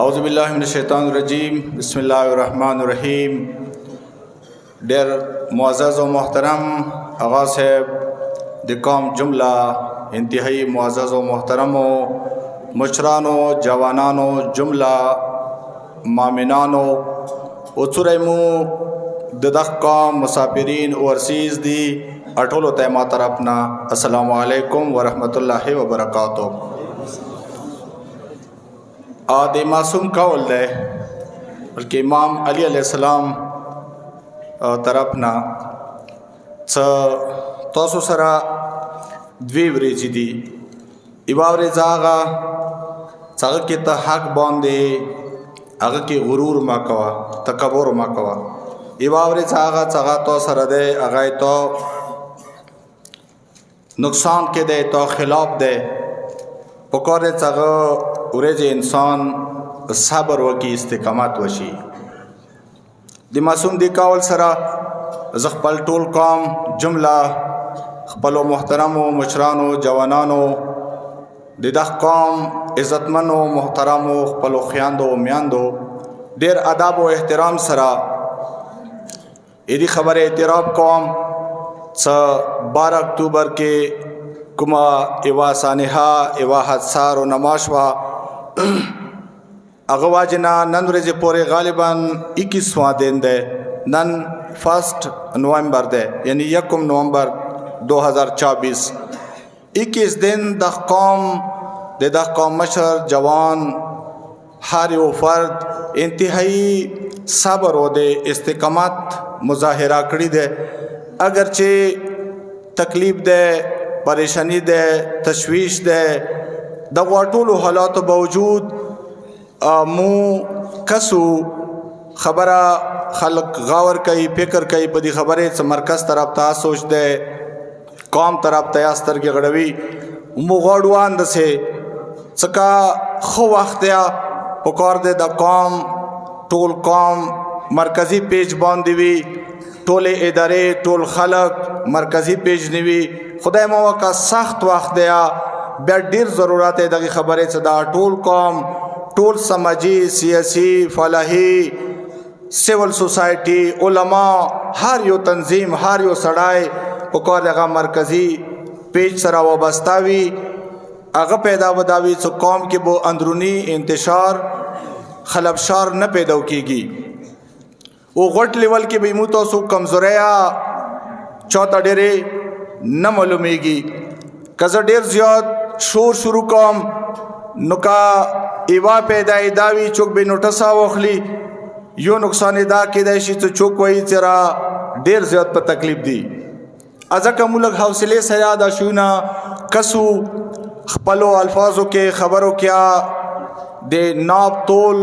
औज़ुबिल्लाहि मिनश्शैतानिर्रजीम बिस्मिल्लाहिर्रहमानिर्रहीम। डेर मुअज़्ज़ज़ व मोहतरम आगा साहब दिकाम जुमला इंतहाई मुअज़्ज़ज़ व मोहतरमो मुशरानो जवानानो जुमला मामिनानो उचुरमु ददक़ाम मुसाफिरीन ओवरसीज़ दी अठोलो तैमा तरफना अस्सलामु अलैकुम व रहमतुल्लाहि व बरकातुहू। आदे मासूम कौल दे बल्कि इमाम अली अलैहिस्सलाम तरफना तोसो सरा द्वी वरेजी दी इवावरे जागा चागा के त हक बांधे आगा के गुरूर मा कवा तकबर मा कवा इवावरे जागा चागा तो सरा दे आगा तो नुकसान के दे तो खिलाफ दे पकोरे चागा उरेज इंसान सबर वकी इस्तिकामत वशी दी मासूम दी कावल सरा ज़ख़पल टोल कौम जुमला खपलो मोहतरमो मुशरानो जवानानो दिदख कौम इज़्ज़तमनो मोहतरमो खपलो ख़ियान्दो मियान्दो देर अदाब व एहतराम सरा इदी खबर एतराब कौम 12 अक्टूबर के कुमा इवा सानिहा इवा हदसार व नमाशवा अगवाजना नन रेजे पोरे गालिबन 21वां दिन दे नन 1 नवंबर दे यानी 1 नवंबर 2024 21 दिन द कौम मशर जवान हर वो फर्द इंतहाई सबर व दे इस्तिकामत मुजाहिरा कड़ी दे अगरचे तकलीफ दे परेशानी दे तशवीश दे दवाटोलो हालात बावजूद मुँह कसु खबरा खलक गावर कई फिक्र कई पदी खबरें से मरकज़ तरफ ता सोच दे कौम तरफ तयास्तर के गड़वी मुगौड़वान दसे सका खो वख्तिया पकौर दे द कौम टोल कौम मरकज़ी पेज बांधवी टोले इदारे टोल खलक मरकज़ी पेज निवी खुदा मवा का सख्त वक्त दिया बेडीर ज़रूरत है दगी खबरें सदा टोल कौम टोल समझी सियासी फलाही सिविल सोसाइटी उलमा हर यो तंजीम हर यो सड़ाए पकौर अगा मरकज़ी पेज सरा वाबस्तावी अगा पैदा वदावी सो कौम के वो अंदरूनी इंतशार खलबशार न पैदा कीगी वो गट लेवल के बेमू तो सो कमज़ोरिया चौथा डेरे न मालूमेगी कज़ा डेर ज़्याद शोर शुरू कौम नुका इवा पैदा दावी चुक बे नोटसा वखली यो नुकसान दा के दैशी तो चुक वही तेरा डेर ज़्याद पर तकलीफ दी अज़ा का मुलक हौसले सयादा शूना कसु खपलो अल्फाजों के खबरों क्या दे नाप तोल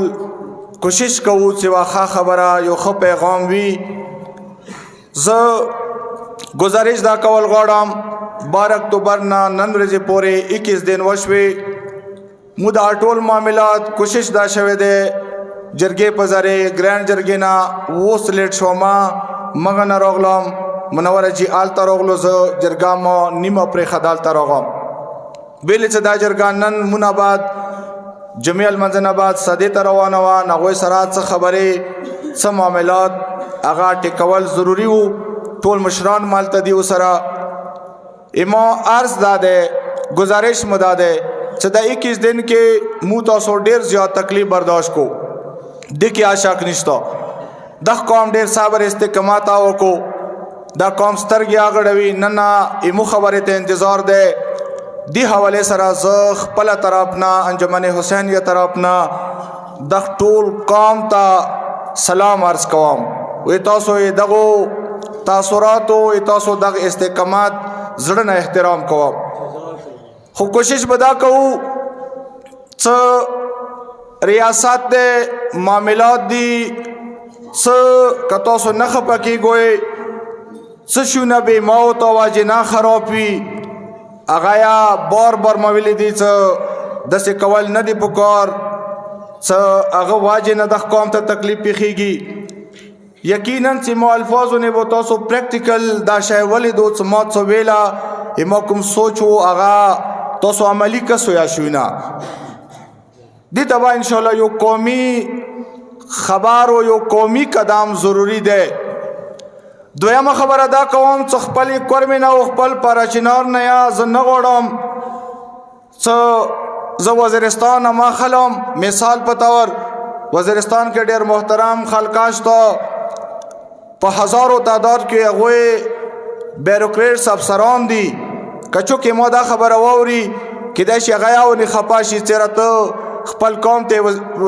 कोशिश कऊँ सिवा खा खबरा यो ख पैगाम वी ज गुजारिश दा कवल गौड़म 12 अक्टूबर ना नन रेजे पोरे 21 दिन वशवे मुदा टोल मामलात कोशिश दा शवे दे जरगे पजारे ग्रैंड जरगे ना वो स्लेट शोमा मगन रोगलम मुनवर जी आलता रोगलो ज जरगा म निम प्रे खदालता रोगम बेले च दा जरगा नन मुनाबाद जमियल मंजनाबाद सदे तरवानवा नगोय सरात से खबरे स मामलात आगा टिकवल ज़रूरी हो टोल मुशरान मालता दी उसरा इमा अर्ज दादे गुजारिश मुदादे चदा 21 दिन के मुँह तो सो डेर ज़्यादा तकलीफ बर्दाश्त को दिख आशाक निश्ता दख कौम डेर साबर इस्तेकमाता हो को द कौम स्तर गया गड़वी नन्ना इमु खबर ते इंतज़ार दे दी हवाले सरा ज़ख पला तरफना अंजुमन हुसैनिया तरफना दख टोल कौम ता सलाम अर्ज कौम वे तोसो ये दगो तासुरातो ये तोसो दग इस्तेकामत जड़न एहतराम कौम खु कोशिश बदा कहूँ स रियासत दे मामलात दी स कतोसो नख पकी गोए स शुना बे मौत आवाज ना खराबी आगाया बार बार मविली दी स दसे कवल नदी पुकार स अग वाजे न दख कौम ता तकलीफ पिखीगी यकीनन से अल्फाजों ने वो तो सो प्रैक्टिकल दाशा वली दो मौत सो वेला इमकुम सोचो आगा तो सो अमली का सोया शुना دی تبا انشاءاللہ یو قومی خبر و یو قومی قدم ضروری ده. دویمه خبره دا کوم چې خپل کورمې نه او خپل پراچینار نه یا زه نه غواړم چې زه وزیرستان ما خلم. مثال په طور وزیرستان کې ډېر محترم خلک شته، په هزارو تعداد کې هغوی بیروکریټس افسران دي. که چونکې ما دا خبره واوري کیدای شي هغه یو نه خفه شي چېرې ته خپل قوم ته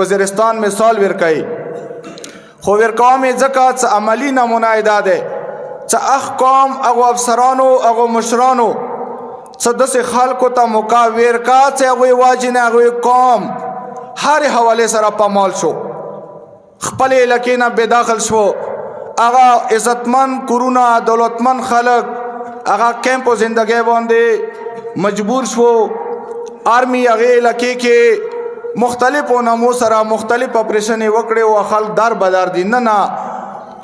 وزیرستان مثال ورکوي، خو ورکوم یې ځکه چې عملي نمونه یې دا دی چې هغه قوم هغو افسرانو هغو مشرانو څه داسې خلکو ته موقع ورکړه چې هغوی واجب نه هغوی قوم هرې حوالې سره پامال شو، خپلې علاقې نه بېداخل شو. هغه عزتمند کورونه دولتمند خلک هغه کیمپ و زندګۍ باندې مجبور شو. آرمی هغې علاقې کې مختلفو نامو سره مختلف اپریشن وکړي او خلک در بدر دي. نه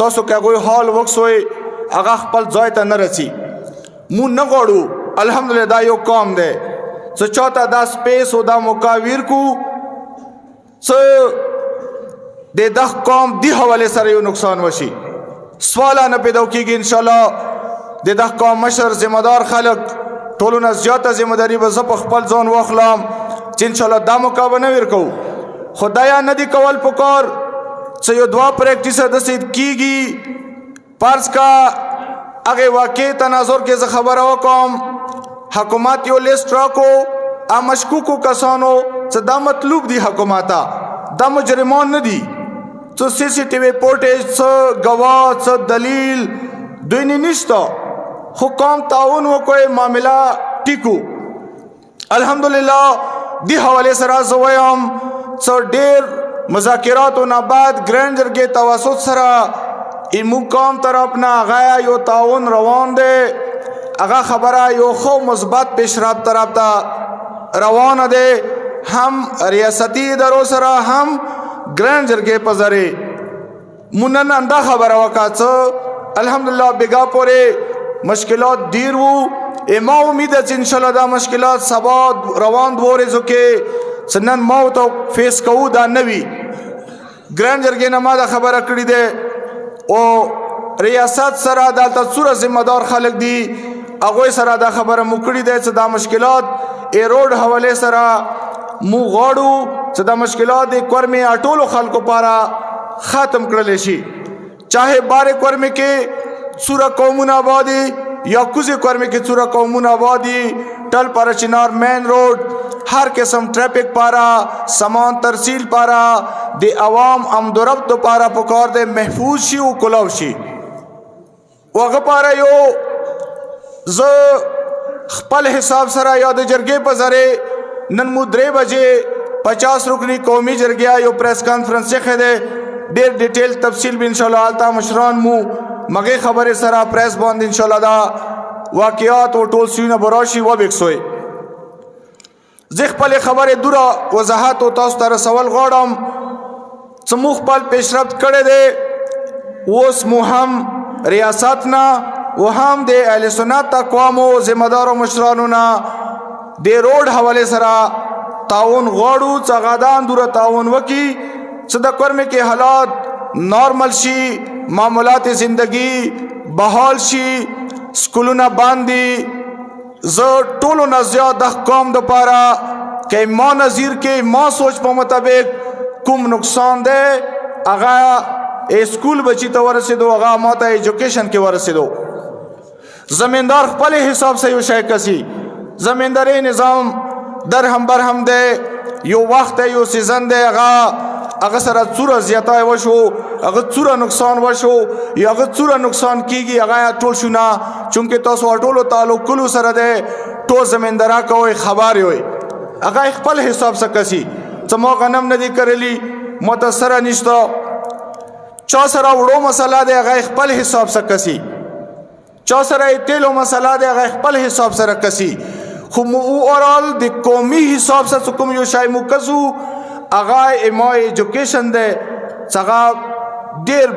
تاسو که هغوی حال وکسوئ هغه خپل ځای ته نه رسي. مونږ نه غواړو الحمدلله دا یو قوم دی چې چاته دا سپیس او دا موقع ورکو چې د دغه قوم دې حوالې سره یو نقصان وشي. سواله نه پیدا کېږي. انشاءالله د دغه قوم مشر ذمه دار خلک ټولو نه زیاته ذمه داري به زه په خپل ځان واخلم چې انشاءالله دا موقع به نه ورکوو. خدایا نه دي کول پکار چې یو دوه پریکټیسه داسې کېږي. فرض کا هغې واقع تناظر کې زه خبره وکړم، حکومت یو لیست راکړو مشکوکو کسانو چې دا مطلوب دي حکومته، دا مجرمان نه دي، څه سی سی ټي وي فوټیج څه ګواه څه دلیل دوی نه نشته، خو قوم تعاون وکړئ معامله ټیکو. الحمدلله دی حوالې سره زه وایم څه ډېر مذاکراتو نه بعد ګرینډ جرګې توسط سره زموږ قوم طرف نه هغه یو تعاون روان دی. هغه خبره یو ښه مثبت پیشرفت طرف ته روانه دی، هم ریاستي ادارو سره هم ګرینډ جرګې په ذریعې. مونږ نن دا خبره وکړه چې الحمدلله بېګا پورې مشکلات ډېر وو. ما امید ده چې انشاءالله دا مشکلات سبا روان دوه ورځو کې چې نن ما ورته فیس کوو دا نه وي. ګرینډ جرګې نه ما دا خبره کړې ده او ریاست سره دلته څومره ذمه دار خلک دي هغوی سره دا خبره مو کړې ده چې دا مشکلات ایروډ حوالې سره مو غواړو چې دا مشکلات د کورمې ټولو خلکو لپاره ختم کړلی شي. چاہے بارے کورمې کې څومره قومونه آباد دي یا کوزې کورمې کې څومره قومونه آباد دي، ټل پاره چنار مین روډ هر قسم ټریفک پاره سامان ترسیل پاره د عوام آمد و رفت پاره پکار دی محفوظ شي او کلاو شي. هغه پاره یو زه خپل حساب سره یا د جرګې په ذریعې نن مو 3 بجې 50 رکنی قومي جرګه یو پریس کانفرنس ښه دی، ډېر ډیټیل تفصیل به انشاءالله هلته مشران مو مګې خبرې سره پریس باندې انشاءالله دا واقعات او ټول سویونه به راشي وبکسوئ. زه خپلې خبرې دوره وضاحت او تاسو ته رسول غواړم چې موږ خپل پیشرفت کړی دی. اوس مو هم ریاست نه و هم د اهل سنت اقوامو ذمه دارو مشرانو نه د روډ حوالې سره تعاون غواړو چې هغه دا اندوره تعاون وکړي چې د کورمې کې حالات نارمل شي، معاملات زندگی بحال شي، سکولونه بند دي. زه ټولو نه زیات د قوم دپاره که ما نظیر کې ما سوچ په مطابق کوم نقصان دی هغه سکول بچی ته ورسېدو، هغه ما ته ایجوکیشن کې ورسېدو. زمیندار خپل حساب سے یو شای کسی زمینداری نظام درهم برهم دی، یو وخت یو سیزن دی هغه سره څومره زیاتی وشو، هغه څومره نقصان وشو یا هغه څومره نقصان کیږي هغه ټول شو نه، چونکې تاسو ټولو تعلق کلو سره دی، ټول زمیندارا کوئ خبر وي هغه خپل حساب سے کسی چې ما غنم نه دی کرلی متاثره نشته، چا سره وړو مسله دی هغه خپل حساب سے کسی، چا سره تیلو مسله دی هغه خپل حساب سره کسی. خو مو اورال د قومي حساب سره کوم یو شای مو کزو هغه ما ایجوکیشن دی څنګه ډیر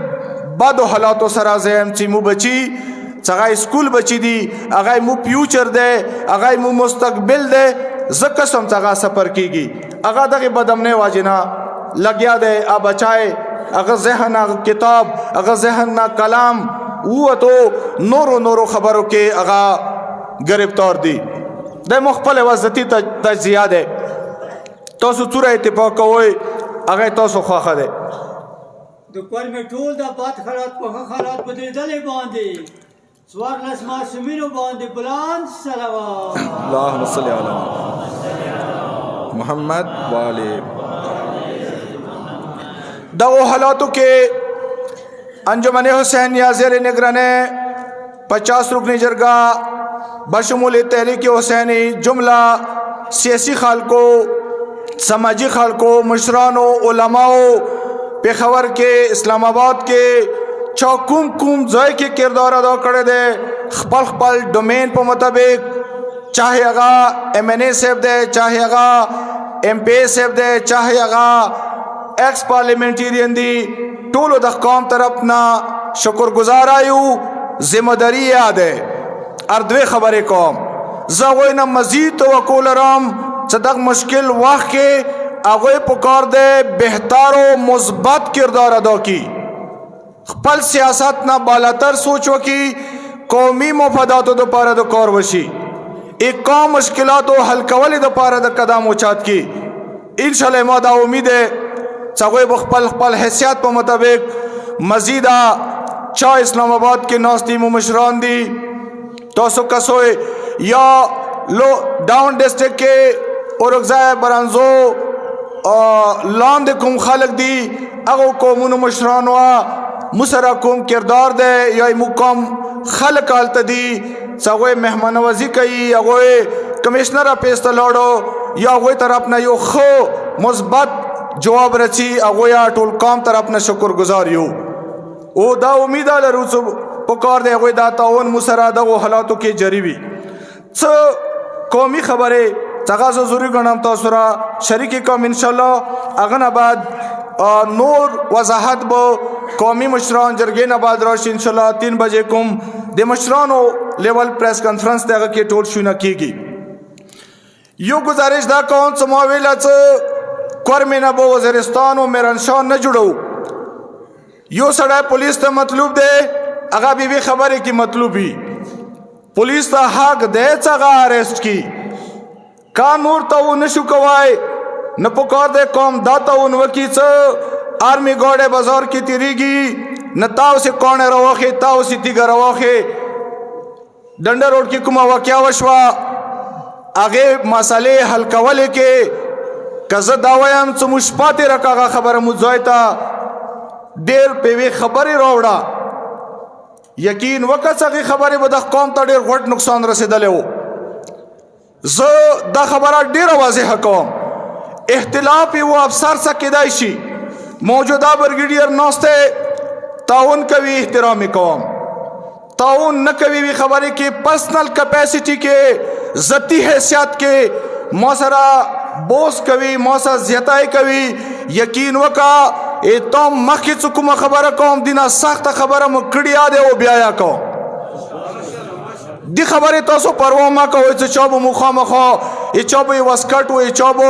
بد حالاتو سره زم چې مو بچي څنګه سکول بچي دي هغه مو فیوچر دی هغه مو مستقبل دی زکه سم څنګه سفر کیږي अगा दगे बदमने वाजिना लग्या दे आ बचाए अगर जहन आ किताब अगर जहन ना कलाम वो तो नोरो खबरों के अगा गिरफ्तार दी दे मुख्तलिफ वज़ती तजिया दे तो सूरह इत्तिफाक कोई अगर तो ख्वाखा दे दुपहर में टोल दा बात खरात पखा खरात बदले दले बांधे स्वार लस्मा सुमिरो बांधे बुलान सलावत अल्लाहुम्मा सल्ली अला मोहम्मद वाले दो हालातों के अंजुमन हुसैन ज़ेर निगराने 50 रुकनी जरगा बशमूल तहरीक हुसैनी जुमला सियासी खालको समाजी खालको मुशरानो उलमाओ पेशावर के इस्लामाबाद के चौकुम जय के किरदार अदा करे दे खपल खपल डोमेन पर मुताबिक चाहे अगा MNA सेब दे चाहे अगा MP सेब दे चाहे अगा x parliamentarian the Tolo the कौम तरफ ना शुक्रगुजार आयु जिम्मेदारी याद है अर्धवे खबरें कौम जगोय न मजीद तो वकूल राम सदक मुश्किल वाक़े अगोय पुकार दे बेहतारो मुस्बत किरदार अदा की पल सियासत ना बालातर सोचो की कौमी मफादात दो पारा दो कौर वशी एक कौम मुश्किलात हल कवल दो पारा द कदम उचात की इंशाल्लाह मादा उम्मीद है सगोय बखपल खपल हैसियत पर मुताबिक मजीदा चा इस्लामाबाद के नास्तीम मुशरान दी तो कसोए या लो डाउन डिस्ट्रिक्ट के औरगज़ाय बरंजो लान दे कुम खालक दी अगो कौमुन मुशरान वा मुसरा कुम किरदार दे या मुकाम खलक आलत दी सगोए मेहमान नवाजी कई अगोए कमिश्नर पेस्ता लौड़ो या अगोए तरफ ना यो खो मुस्बत जवाब रची अगोया टोल काम तरफ ना शुक्रगुजार यो ओ दा उम्मीद आल रुसु पुकार दे अगोए दाता ओन मुसरा दा वो हालातों के जरीबी स कौमी खबरें तगाज़ो ज़रूरी गणम तोसरा शरीकी कौम इंशाल्लाह अगनाबाद नूर वजाहत बो कौमी मुशरान जरगेन आबाद रोश इंशाल्लाह 3 बजे कुम दे मुशरानो लेवल प्रेस कॉन्फ्रेंस दे के टोल शुना कीगी यो गुजारिश दा कौन समावेला कर्मे न बो वज़ीरिस्तान और मेरनशान न जुड़ो यो सड़ा पुलिस ता मतलूब दे अगा बीबी खबर की मतलूबी पुलिस ता हक दे चगा अरेस्ट की कानूर तो वो नशु कवाए न पुकार दे कौम दाता उन वकीच आर्मी गौड़े बाजार की तिरीगी न ताव से कौन रवाखे ताव से तिगा रवाखे डंडा रोड की कुमा वाक्या वशवा आगे मसाले हल्कावले के कज़ दावायाम चमुष्पाते रखा खबर मुजायता देर पेवे खबरें रोड़ा यकीन वक़्त सकी खबरें बदा कौम ता देर घट नुकसान रसीदले हो ज दा खबरा डेरा वाज़ेह कौम इख्तिलाफ वो अफसर सा किदाइशी मौजूदा ब्रिगेडियर नौस्ते ताउन कवी एहतराम कौम ताउन न कभी भी खबरें की पर्सनल कैपेसिटी के जती हैसियत के मौसरा बोस कवी मौसा ज़ियताई कवी यकीन वका ए तो मखी चुकुमा खबर कौम दिना सख्त खबर मुकड़िया दे वो ब्याया कौम दी खबरें तो सो परवामा का हो चौबो मुखा मखो ये चौबो ये वस्कट हो ये चौबो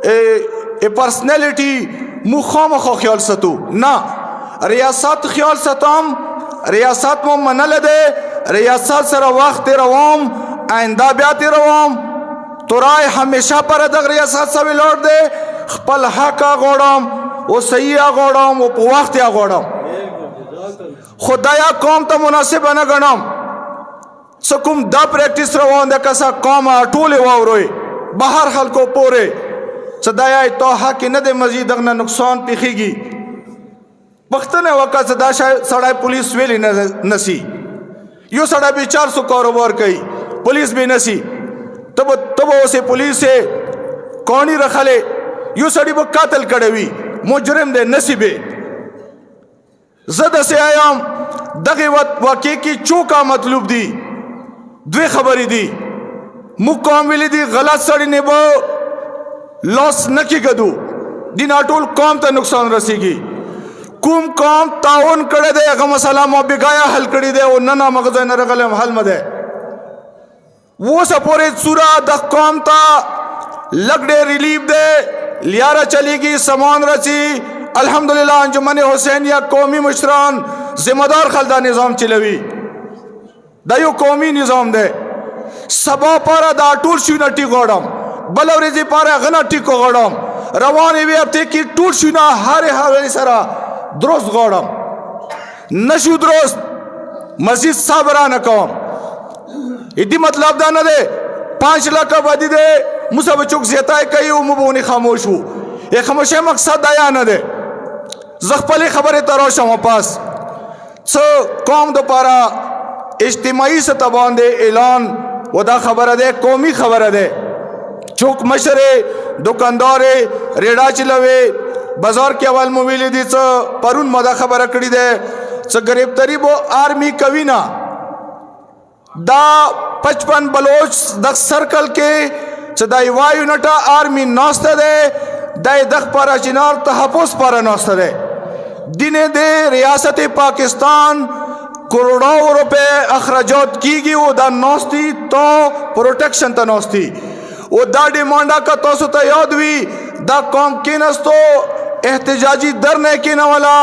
ए पर्सनैलिटी मुखा मखो ख्याल सतु ना रियासत ख्याल सतम रियासत में मनल दे रियासत सर वक्त रवाम आइंदा ब्याती रवाम तो राय हमेशा पर अदक रियासत से भी लौट दे पल हका गोड़म वो सही गोड़म वो वक्त गोड़म खुदाया कौम तो मुनासिब न गणम सकुम दा प्रैक्टिस रवान दे कसा कौम टूले वावरोए बाहर हल्को पोरे सदाया तो हक न दे मजीद अगना नुकसान पिखेगी वक्तने वक़्त सदा सड़ा पुलिस वेली नसी यो सड़ा भी 400 कारोबार कई पुलिस भी नसी तब उसे पुलिस से कौनी रखले यो सड़ी वो कातल कड़े हुई मुजरिम दे नसीबे जद से आयाम दगे वाक़े की चौका मतलब दी द्वे खबरी दी मुकाम मिली दी गलत सड़ी ने वो लॉस न की गदू दिन आटोल कौम तक नुकसान रसीगी कुम कौम ताउन करे दे अगर मसला बिगाया हल करी दे वो नना मगज न रगल हल मदे वो सपोरे सूरा द कौम ता लगड़े रिलीफ दे लियारा चलेगी समान रसी अल्हम्दुलिल्लाह अंजुमन हुसैनिया कौमी मुशरान जिम्मेदार खलदा निज़ाम चलवी दयो कौमी निज़ाम दे सबा पारा दा टूल शुना टिकोड़म बलवरेजी पारा गना टिको गोड़म रवानी वे अब की टूल शुना हारे हारे सरा दुरुस्त गोड़म नशु दुरुस्त मस्जिद साबरा न कौम इदी मतलब दा न दे 5 लाख बदी दे मुसा बचुक ज़ेताए कई उमुबोनी खामोश हो ये खामोश मकसद आया न दे ज़ख्पली खबरें तरोशा वापस सो कौम दोपारा इज्तिमाई सतबान दे ऐलान वदा खबर दे कौमी खबर दे चौक मशरे दुकानदारे रेडा चिलवे बाजार के अवल मोबाइल दी परुन मदा खबर कड़ी दे गरीब तरीब आर्मी कवीना दा 55 बलोच द सर्कल के सदाई वायु नटा आर्मी नास्ता दे दाई दख पारा चिनार तहफुज पारा नास्ता दे दिने दे रियासत पाकिस्तान करोड़ों रुपए अखराजात की गई वो दा नौस्ती तो प्रोटेक्शन ता नौस्ती वो दा डिमांडा का तो तो याद हुई दा कौम के नस्तो एहतजाजी दर ने के न वाला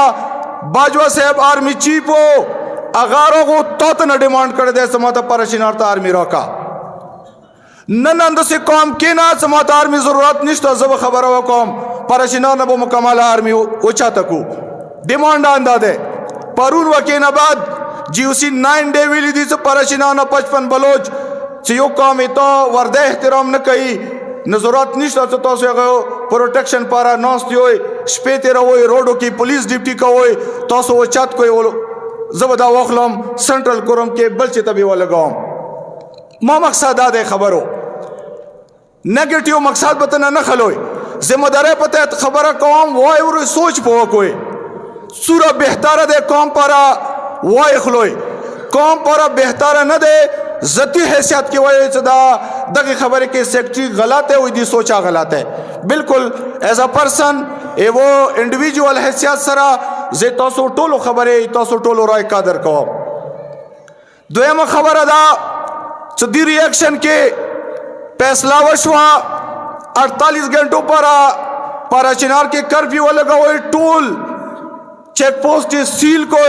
बाजवा साहब आर्मी चीफ हो अगारों को तो न डिमांड कर दे समाता परशिनार्थ आर्मी रोका नंद से कौम के ना समाता आर्मी जरूरत निश्ता जब खबर हो कौम परशिनार नबो मुकम्मल आर्मी ऊंचा तकू डिमांड आंदा दे परून वके नबाद जीओसी 9 डे विली दी परशिना न 55 बलोच चियो कौम तो वर्दे एहतराम न कई नजरत निश्ता तो से गयो प्रोटेक्शन पारा नौस्ती होए स्पेते रहोए रोडो की पुलिस डिप्टी का होए तो सो चत कोई वो जबदा वखलम सेंट्रल कोरम के बलचे तभी वाले गांव मा मकसद आदे खबर हो नेगेटिव मकसद बतना न खलोए जिम्मेदार पता खबर कौम वो सोच पो कोई सूरा बेहतर दे कौम पारा वो खलोए कौम पारा बेहतर न दे जती हैसियत की वजह से दगी खबर के सेक्रेटरी गलत है वही सोचा गलत है बिल्कुल एज अ पर्सन ए वो इंडिविजुअल हैसियत सरा जे तोसो टोलो खबर है तोसो टोलो राय कादर को दोयम खबर अदा सदी रिएक्शन के फैसला वशवा 48 घंटों पर चिनार के कर्फ्यू लगा हुए टोल चेक पोस्ट सील को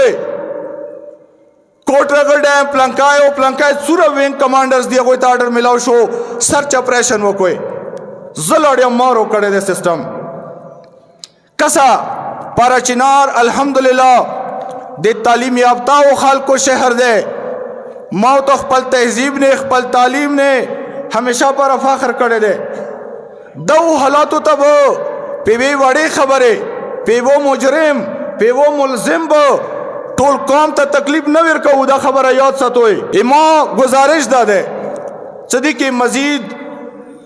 कोटरगढ़ डैम प्लंकाए सूरज विंग कमांडर्स दिया कोई ऑर्डर मिलाओ शो सर्च ऑपरेशन वो कोई जलड़िया मारो करे दे सिस्टम कसा पाराचिनार अल्हम्दुलिल्लाह दे तालीम याफ्ता वो खाल को शहर दे माओ तो खपल तहजीब ने खपल तालीम ने हमेशा पर फख्र करे दे दो हालातों तब पे बड़ी खबरें पे वो मुजरिम पे वो मुलजिम बो टोल कौम ता तकलीफ न विर का उदा खबर याद सतोए इमा गुजारिश दा दे सदी के मजीद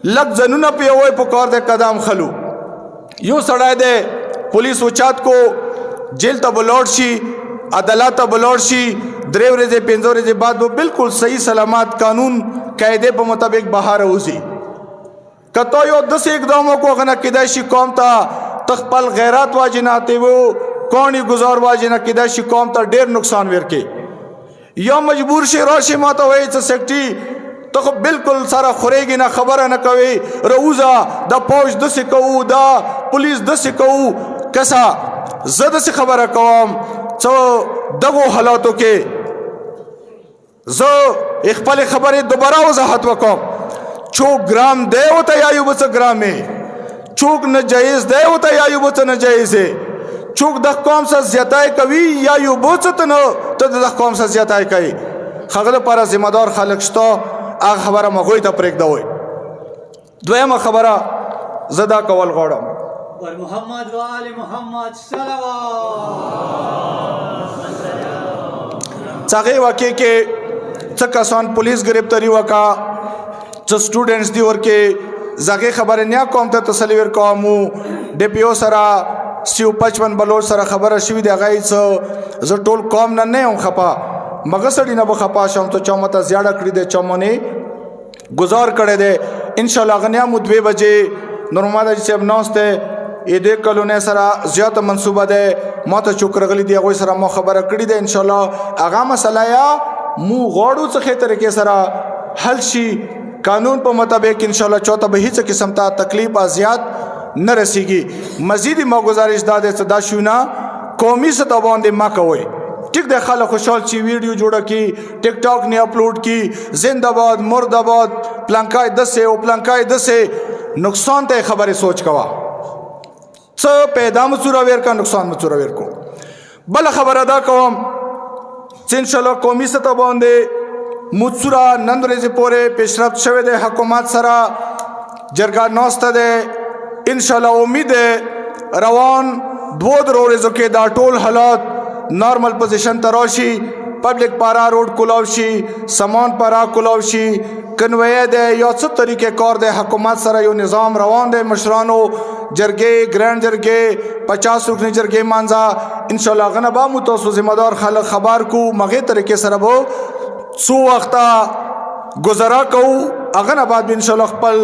लग जनुना पे हुए पुकार दे कदम खलू यूं सड़ाए दे पुलिस उचात को जेल तब लौटशी अदालत तब लौटशी द्रेवरे जे पेंजोरे जे बाद वो बिल्कुल सही सलामत कानून कायदे पर मुताबिक बाहर उसी कतो यो 10 एकदमों को अगना किदैशी कौम ता तखपल गैरत वाजिनाते वो कौन ही गुजार वाजिना किदैशी कौम ता ढेर नुकसान वेर के यो मजबूर से रोशी माता हुए सेक्रेटरी तो बिल्कुल सारा खुरेगी ना खबर न कवे रऊजा द पौज दस कहू द पुलिस दस कहू कैसा जद से खबर कौम चो दगो हालातों के जो इकपल खबर दोबारा वजाहत वकौम चूक ग्राम दे होता यायु बच ग्राम में चूक न जायज दे होता यायु बच न जायज है चूक द कौम से ज्यादा कवि यायु बचत न तो द कौम से ज्यादा कई खगल पर जिम्मेदार खालकस्तो आ खबर मगोई त प्रेक दो द्वयम खबर जदा कवल गौड़म और मोहम्मद वाले मोहम्मद सल्लल्लाहु चागे वाक्य के चकासान पुलिस गिरफ्तारी वका च स्टूडेंट्स दी और के जागे खबर न्या कौम त तसलीवर कौमू डीपीओ सरा सिउ 55 बलोच सरा खबर शिवी दे गई ज टोल कौम न ने खपा मगसड़ी न बखपा शम तो चौमता ज्यादा कड़ी दे चौमने गुजार करे दे इंशाल्लाह गनिया मुद्दे बजे नरमादा जी से अब नौस्ते ये देख कलो ने सरा ज्यादा मंसूबा दे मत चुक रगली दिया कोई सरा मो खबर कड़ी दे इंशाल्लाह आगा मसला या मुँह गौड़ू से तरीके सरा हलशी قانون په مطابق ان شاء الله چوته به هیڅ قسم ته تکلیف ازیات نه رسیږي. مزید ما گزارش داده څه دا شونه قومي سطح باندې ما کوي. ٹھیک ده خلک خوشحال چی ویڈیو جوړه کی ټیک ټاک نه اپلوډ کی زنده‌باد مرده‌باد پلانکای دسه او پلانکای دسه نقصان ته خبره سوچ کوا څه پیدا مصور ور کا نقصان مصور ور کو. بل خبر ادا کوم چې ان شاء الله قومي سطح باندې مصورا نن ورځې پورې پیشرفت شوه د حکومت سره جرګه نوسته ده. ان شاء الله امید روان 2 ورځو کې دا ټول حالات نارمل پوزیشن ته راشي. پبلک پارا روډ کولاو شي سامان پارا کولاو شي کنوی ده یا څه طریقې کار ده حکومت سره یو نظام روان ده. مشرانو جرګې ګرانډ جرګې 50 رکنی جرګې مانځه ان شاء الله غنه با متوسو ذمہ دار خلک خبر کو مغه طریقې سره وو څو وخته گزارا کو اغه بعد ان شاء الله خپل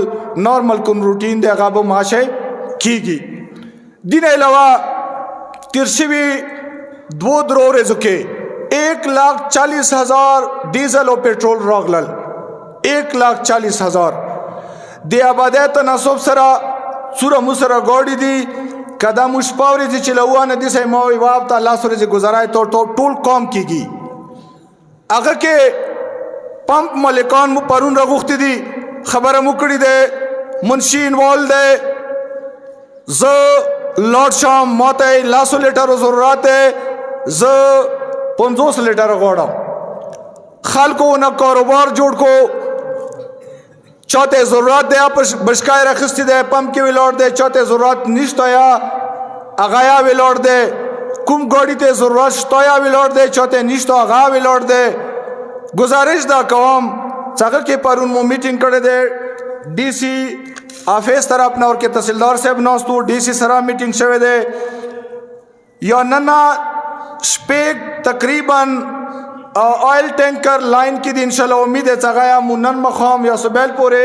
نارمل کوم روټین ده هغه به ماشه کیږي. دین علاوه تیرشوی 2 ورځو کې 1,40,000 ډیزل او پټرول راغلل. 1,40,000 د آبادی تناسب سره سوره مسره ګاډي دي کدا مشپاوري چې چلوانه دي سه مو واب ته الله سره گزارای تو ټول قوم کیږي. هغه کې پمپ مالکان مو پرون راغوخته دي خبره مو کړی ده منشي انوال ده ز لارډ شام ماته 100 لیټر ضرورت ہے ز 50 لیټر غوړم خلکو نه کاروبار جوړ کو چاته ضرورت ده بشکای رخصتی ده پمپ کې ویلوړ ده چاته ضرورت نشته یا اغایا ویلوړ ده کوم ګاډی ته ضرورت شته یا ویلوړ ده چاته نشته اغا ویلوړ ده. گزارش دا کوم څنګه کې پرون مو میټینګ کړی ده ډي سي آفیس طرف نه اور کې تحصیلدار صاحب نوستو ډي سي سره میټینګ شوه ده یا ننا شپیک تقریبا آئل ٹینکر لائن کی دی انشاءاللہ امید ہے چگایا منن مخام یا سبیل پورے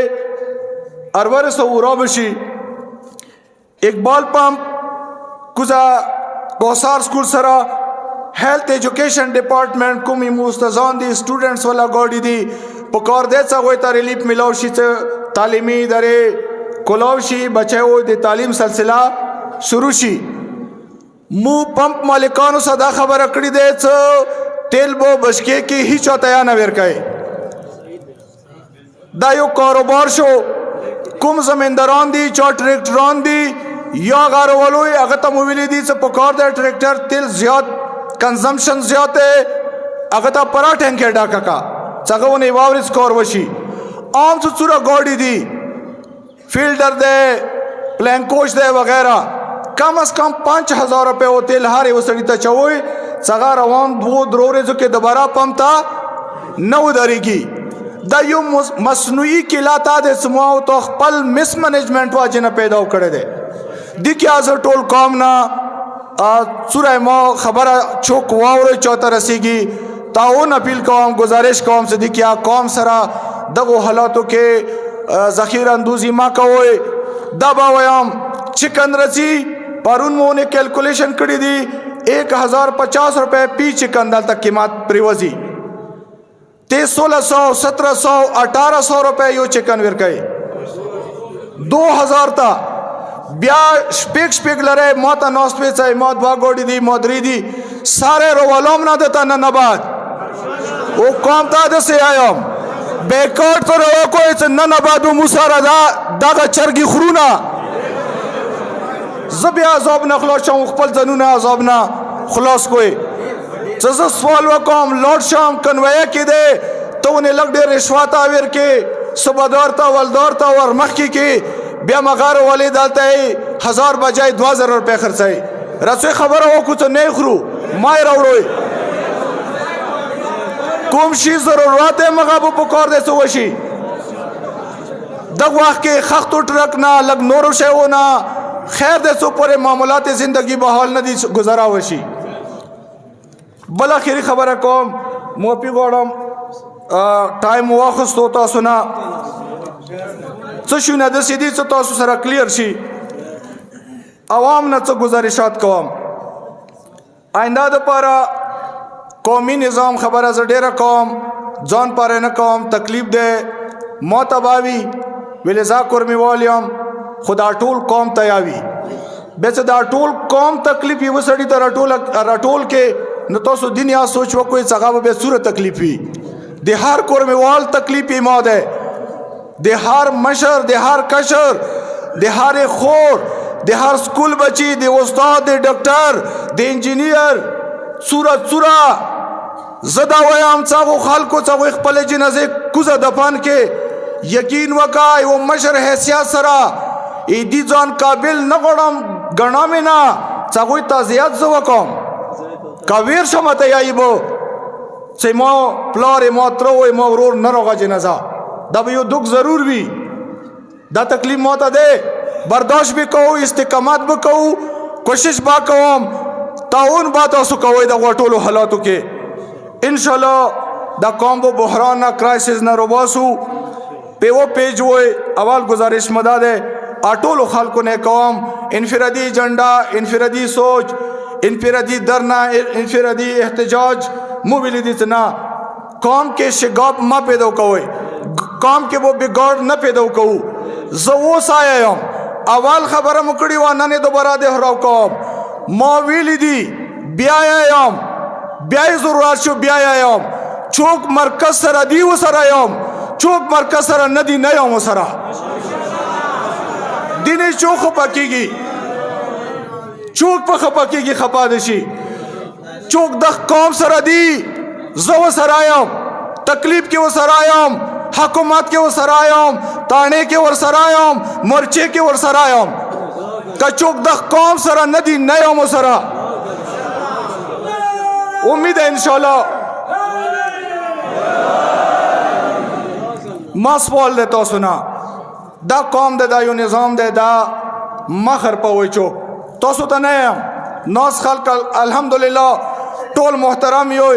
ارور سورا بشی اقبال پمپ کزا کوسار سکول سرا ہیلتھ ایجوکیشن ڈپارٹمنٹ کمی مستزان دی سٹوڈنٹس والا گاڑی دی پکار دے چاگوئی تا ریلیپ ملاو شی تعلیمی ادارے کلاو شی بچے ہوئی دی تعلیم سلسلہ شروع شی. مو پمپ مالکانو صدا خبر اکڑی دے څه تیل بو بشکے کی ہی چوتیا نہ ورکائے دا یو کاروبار شو کوم زمینداران دی چا ټریکټران دی یا غارولوی هغه ته مویلی دي څه پکار دی ټریکټر تیل زیات کنزمپشن زیات ہے هغه ته پرا ټینکر ډاکا کا څنګه ونی واورس کور وشي عام څه څورا ګاډی دی فیلډر دی پلانکوش دی وغیرہ کم از کم 5,000 روپے او تیل هاري وسړی ته چوي څنګه روان 2 ورځو کې دوباره پمپ تا نو درېږي. دا یو مصنوعي کلاتا د سماو تو خپل مس منیجمنت واجنه پیدا کړی دی د کی از ټول قوم نه سوره ما خبره چوک واوري چوته رسیږي تاون اپیل کوم گزارش کوم صدیقیا قوم سره دغه حالاتو کې ذخیره اندوزی ما کوي دا با ویم چکن رسی پرون مو نے کیلکولیشن کړی دی 1,050 روپے پی چکن دل تک قیمت پریوزی 1600 1700 1800 روپے یو چکن ورکای 2000 تا بیا شپیک لره ماته نوست په ځای ما دوا ګوډی دی مودری دی ساره روالوم نه دتا نه بعد او قوم ته د سي آیم بیکارت پر کوئی څه نه بعد مو سره دا چرګي خرونه زبیا عذاب نه خلاص شم خپل ځنونه عذاب نه خلاص کوی څه سوال وکم لارډ شام کنوی کې ده ته نه لګ ډېر رشوت اور کې صبدار تا ولدار تا ور مخ کې بیا مغار والے دالته 1000 بجای 2000 روپے خرڅای رسوي خبره وکړو ته نه خرو ما راوړوي کوم شي ضرورت مغابو پکار دې سو وشي دغه وخت کې خختو ټرک نه لګ نورو شیونه خیر دې سو پورې معاملات زندگی بحال نه دي گزارا وشي. بل اخیری خبره کوم موپی غوړم ټایم واخستو تاسو نه څه شونه د سیدی څه تاسو سره کلیر شي عوام نه څه گزارشات کوم آینده د پاره قومي نظام خبره ز ډیره کوم ځان پاره نه کوم تکلیف ده मोतबावी विलेजा कुर्मी वालियम खुदा टोल कौम तयावी बेच दा टोल कौम तकलीफी वो सड़ी तो रटोल के न तो सो दुनिया सोच वो कोई सगाब बे सूरत तकलीफी देहार कुर्मी वाल तकलीफी मौत है देहार मशर देहार कशर देहार खोर देहार स्कूल बची दे उस्ताद दे डॉक्टर दे इंजीनियर सूरत सुरा ज़दा वयाम चागो खाल को चागो एक पले जिनज़े कुज़ा दफान के यकीन वकाय वो मशर हैसियत सरा ईदी जान काबिल न गणम गणा में ना चागो ताज़ियत ज़ो वकम कावीर शमत याई बो से मो प्लार मो त्रो मो रोर न रोगा जिनज़ा दब यो दुख ज़रूर भी दा तकलीफ मौत दे बर्दाश्त भी कहो इस्तिकामत भी कहो कोशिश बा कहोम ताउन बात असु कहो दा वाटोलो हालातों के इंशाल्लाह दा कॉम्बो बहरान क्राइसिस न रोबासु पे वो पेज वो अवाल गुजारिश मदद है आटोलो खालको ने कौम इनफिरादी झंडा इनफिरादी सोच इनफिरादी धरना इनफिरादी एहतजाज मुबिलिदित ना कौम के शिगाब मा पैदा कहो कौम के वो बिगाड़ न पैदा कहो जो सायाम अवाल खबर मुकड़ी वाना ने दोबारा दे हराव कौम मौविलिदी ब्यायाम ब्याय जरूरत शो ब्यायाम चौक मरकज सरा दी वो सरायाम चौक मरकज सरा नदी नयाम वो सरा दिने चौक पकेगी चौक पर खपकेगी खपादशी चौक दख कौम सरा दी जो सरायाम तकलीफ के वो सरायाम हकुमत के वो सरायाम ताने के वो सरायाम मोर्चे के वो सरायाम का चौक दख कौम सरा नदी नयाम वो सरा उम्मीद है इंशाल्लाह मास बोल देता सुना दा कौम दे दा यो निज़ाम दे दा मखर पवई चौक तो सुता नहीं नौस खाल कल अल्हम्दुलिल्लाह टोल मोहतरम यो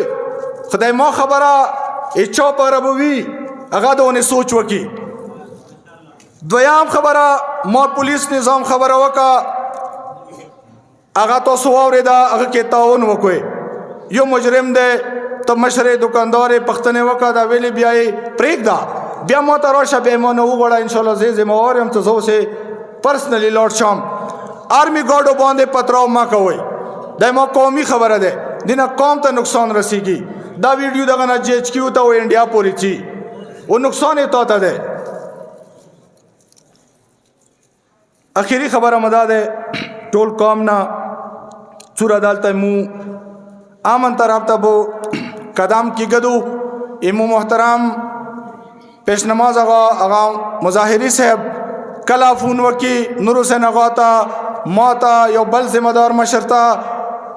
खुदाई मो खबरा इच्छा पर अबुवी अगा दो ने सोच वकी द्वयाम खबरा मो पुलिस निज़ाम खबरा वका अगा तो सुवावरे दा अगा के ताउन वकोए यो मुजरिम दे तो मशरे दुकानदार पख्तने वका दा वेली ब्याई प्रेक दा ब्या मोतरोशा बेमोनो उगड़ा इंशाल्लाह जे जिम्मेवार हम तो जो से पर्सनली लॉर्ड शाम आर्मी गार्डो बांधे पतराव मा कहोय दमा कौमी खबर दे दिना कौम ता नुकसान रसीगी दा वीडियो दगना जेएचक्यू ता वो इंडिया पोलिसी वो नुकसान तो ता दे आखिरी खबर मदा दे टोल कौम ना चूरा डालता मुँह आमन तरफ तबो कदम की गदू इमू मोहतरम पेश नमाज आगा मुजाहिरी साहब कला फ़ोन वकी नूर हुसैन अगाता माता यो बल जिम्मेदार मशरता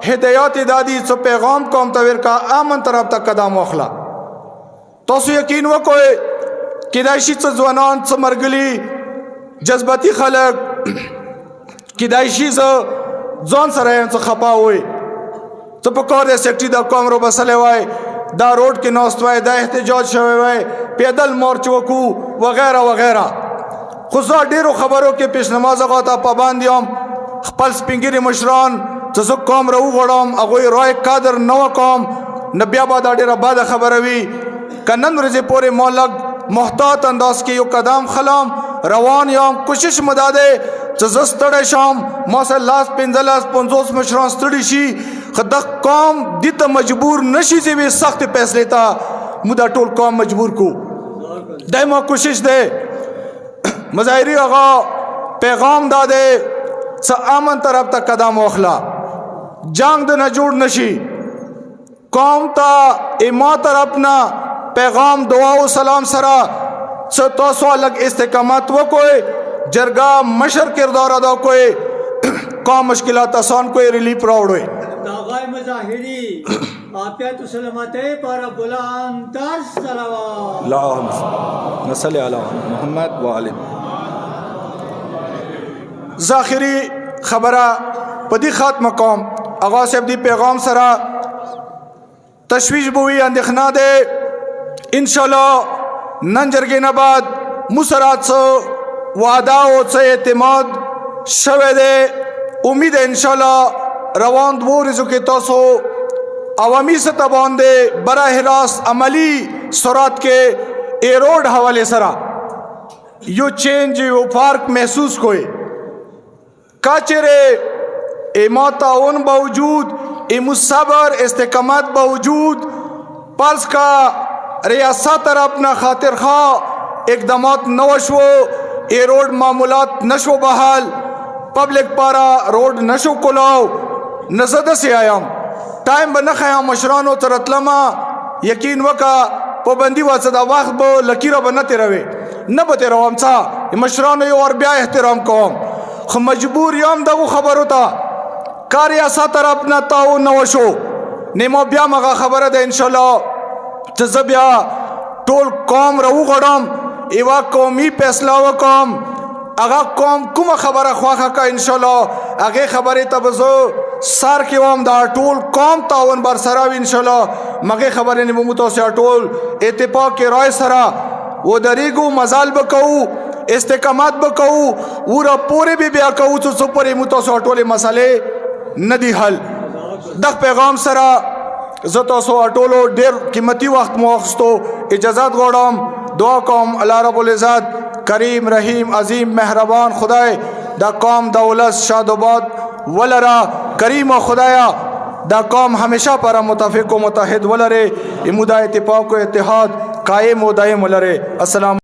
हिदायत दादी सो पैगाम कौम तवीर का आमन तरफ तक कदम वखला तो सो यकीन वो कोई किदायशी से जवानान से मरगली जज्बाती खलक किदायशी से जौन सरायन से खपा हुए तो पकौड़े सेक्टी दा कौम रो बसले वाए दा रोड के नौस्तवाए दा एहतजाज शवे वाए पैदल मोर्चों वगैरह वगैरह खुदा डेरो खबरों के पेश नमाज अगाता पाबंदियम पल्स पिंगिरी मुशरान जसो कौम रहू गड़म अगोई रॉय कादर नवा कौम नबियाबाद डेरा बाद खबरवी कनन रजे पोरे मौलग मोहतात अंदाज के यो कदम खलाम रवान याम कोशिश मदादे जस तड़े शाम मौसल लास पिंजलास पंजोस मुशरान स्टडीशी खदक कौम दित मजबूर नशी से भी सख्त फैसले था मुदा टोल कौम मजबूर को दायमा कोशिश दे मजाहिरी आगा पैगाम दादे स आमन तरफ तक कदम वखला जांग दे न जोड़ नशी कौम ता इमा तरफ ना पैगाम दुआ सलाम सरा स तो सो अलग इस्तेकामत वो कोई जरगा मशर किरदार अदा कोई कौम मुश्किलात आसान कोई रिलीफ प्राउड हुए दागाई मजाहिरी आफियत सलामते पर बुलंद सलावत अल्लाहुम्मा सल्ली अला मुहम्मद व आले ज़ाखिरी खबरा पदी खात्मा कौम आगा से अपनी पैगाम सरा तशवीश बुई अंदिखना दे इंशाल्लाह नंजरगे नबाद मुसरात से वादा से एतमाद शवे दे उम्मीद है इंशाल्लाह रवान दो रिजु के तोसो अवामी सतह बांधे बराह रास्त अमली सुरात के ए रोड हवाले सरा यो चेंज यो फार्क महसूस कोई काचरे ए माताउन बावजूद ए मुसबर इस्तेकामत बावजूद पर्स का रियासत तरफ ना खातिर खा इकदामात नवशो ए रोड मामूलात नशो बहाल पब्लिक पारा रोड नशो कुलाओ नजद से आयाम टाइम बन खया मशरानो तरतलमा यकीन वका पाबंदी वासदा वक्त बो लकीरा बनते रवे न बते रवाम सा मशरानो यो और ब्या एहतराम कौम ख मजबूर याम दगो खबर होता कार्य सा तरफ न ताओ नवशो नेमो ब्या मगा खबर दे इंशाल्लाह जजबिया टोल कौम रहू गडम एवा कौमी फैसला व कौम अगा कौम कुम खबर ख्वाखा का इंशाल्लाह आगे खबरें तबजो सार के वाम दा टोल कौम तावन बार सराव इंशाल्लाह मगे खबरें निमुतो से टोल इत्तेफाक के राय सरा वो दरीगो मजाल बकऊ इस्तेकामत बकऊ पूरा पूरे भी ब्या कऊ तो सुपर मुतो से टोले मसले नदी हल दख पैगाम सरा जतो सो अटोलो देर कीमती वक्त मुआख्स्तो इजाज़त गोड़म दुआ कौम अल्लाह रब्बुल इज़्ज़त करीम रहीम अजीम मेहरबान खुदाए दा कौम दौलत शादोबाद वलरा करीम खुदाया दा कौम हमेशा पर मुतफिक व मुतहद वलरे इमुदा इत्तिफाक व इत्तिहाद कायम व दायम वलरे। अस्सलाम।